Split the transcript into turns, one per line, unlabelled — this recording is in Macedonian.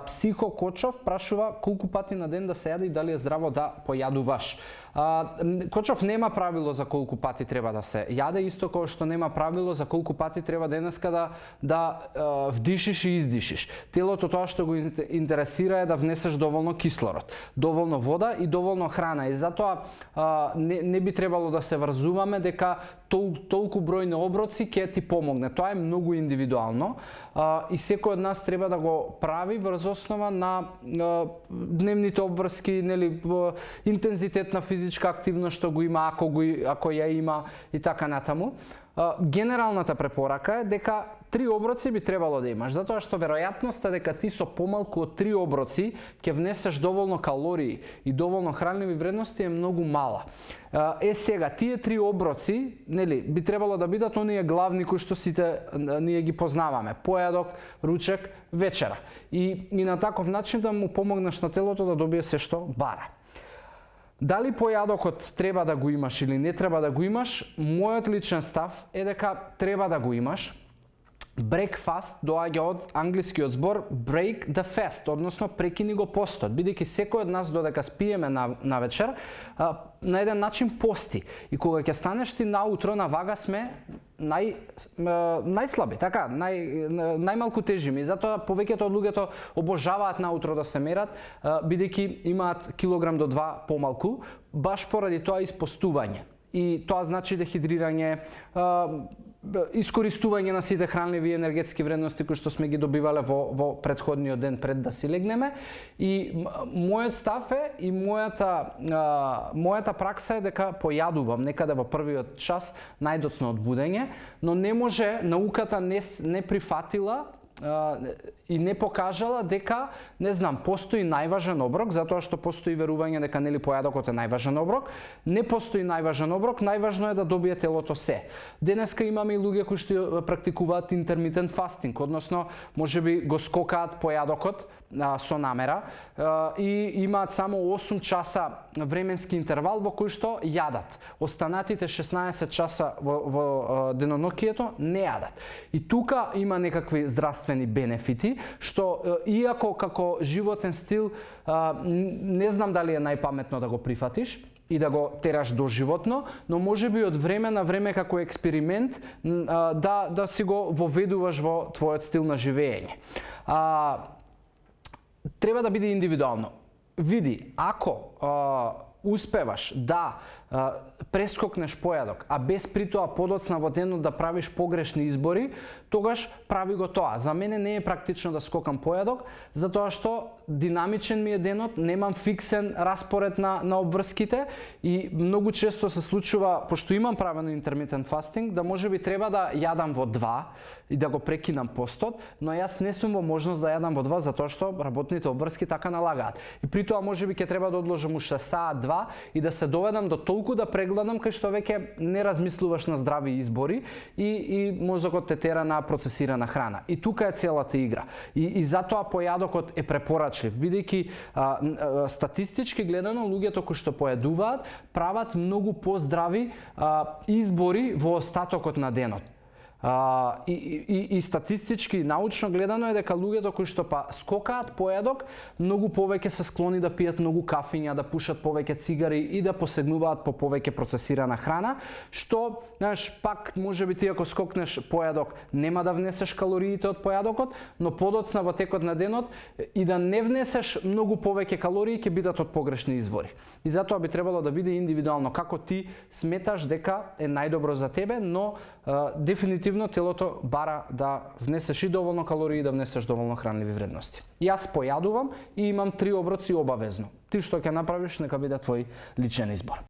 Психо Кочов прашува колку пати на ден да се јаде и дали е здраво да појадуваш. Кочов нема правило за колку пати треба да се јаде, исто како што нема правило за колку пати треба денеска да вдишиш и издишиш. Телото тоа што го интересира е да внесеш доволно кислород, доволно вода и доволно храна. И затоа не би требало да се врзуваме дека толку број на оброци ќе ти помогне. Тоа е многу индивидуално и секој од нас треба да го прави врз основа на дневните обврски, нели, интензитет на физичка активност што го има, ако ја има и така натаму. Генералната препорака е дека 3 оброци би требало да имаш, затоа што веројатноста дека ти со помалку од 3 оброци ќе внесеш доволно калории и доволно хранливи вредности е многу мала. Сега, тие 3 оброци, нели, би требало да бидат оние главни кои што сите ние ги познаваме: појадок, ручек, вечера. И на таков начин да му помогнеш на телото да добие се што бара. Дали појадокот треба да го имаш или не треба да го имаш, мојот личен став е дека треба да го имаш. Breakfast доаѓа од англискиот збор break the fast, односно прекини го постот, бидејќи секој од нас додека спиеме на вечер, на еден начин пости. И кога ќе станеш ти наутро на вага сме најслаби, така, најмалку тежими. Затоа повеќето од луѓето обожаваат наутро да се мерат, бидејќи имаат килограм до 2 помалку, баш поради тоа испостување. И тоа значи дехидрирање, искористување на сите хранливи и енергетски вредности кои што сме ги добивале во претходниот ден пред да си легнеме. И мојот став е и мојата пракса е дека појадувам некаде во првиот час најдоцна од будење, но не може, науката не прифатила и не покажала дека, не знам, постои најважен оброк, затоа што постои верување дека нели појадокот е најважен оброк. Не постои најважен оброк, најважно е да добие телото се. Денеска имаме и луѓе кои што практикуваат intermittent fasting, односно можеби го скокаат појадокот со намера и имаат само 8 часа временски интервал во кој што јадат. Останатите 16 часа во денонокието не јадат. И тука има некакви здравствени бенефити, што иако како животен стил не знам дали е најпаметно да го прифатиш и да го тераш доживотно, но можеби од време на време како експеримент да си го воведуваш во твојот стил на живење. Треба да биде индивидуално. Види, ако успеваш да прескокнеш појадок, а без при тоа подоцна во денот да правиш погрешни избори, тогаш прави го тоа. За мене не е практично да скокам појадок, затоа што динамичен ми е денот, немам фиксен распоред на обврските и многу често се случува, пошто имам правено intermittent fasting, да можеби треба да јадам во 2 и да го прекинам постот, но јас не сум во можност да јадам во 2 затоа што работните обврски така налагаат. И при тоа можеби ќе треба да одложам уште саат 2 и да се доведам до толку да прегледам кај што веќе не размислуваш на здрави избори и мозокот те тера на процесирана храна. И тука е целата игра. И затоа појадокот е препорачлив, бидејќи статистички гледано луѓето кои што појадуваат прават многу поздрави избори во остатокот на денот. И статистички и научно гледано е дека луѓето кои што скокаат појадок многу повеќе се склони да пијат многу кафиња, да пушат повеќе цигари и да посегнуваат по повеќе процесирана храна, што, знаеш, пак можеби ти ако скокнеш појадок нема да внесеш калориите од појадокот, но подоцна во текот на денот и да не внесеш многу повеќе калории ќе бидат од погрешни извори. И затоа би требало да биде индивидуално како ти сметаш дека е најдобро за тебе, но дефинитивно телото бара да внесеш и доволно калории и да внесеш доволно хранливи вредности. Јас појадувам и имам 3 оброци обавезно. Ти што ќе направиш, нека биде твој личен избор.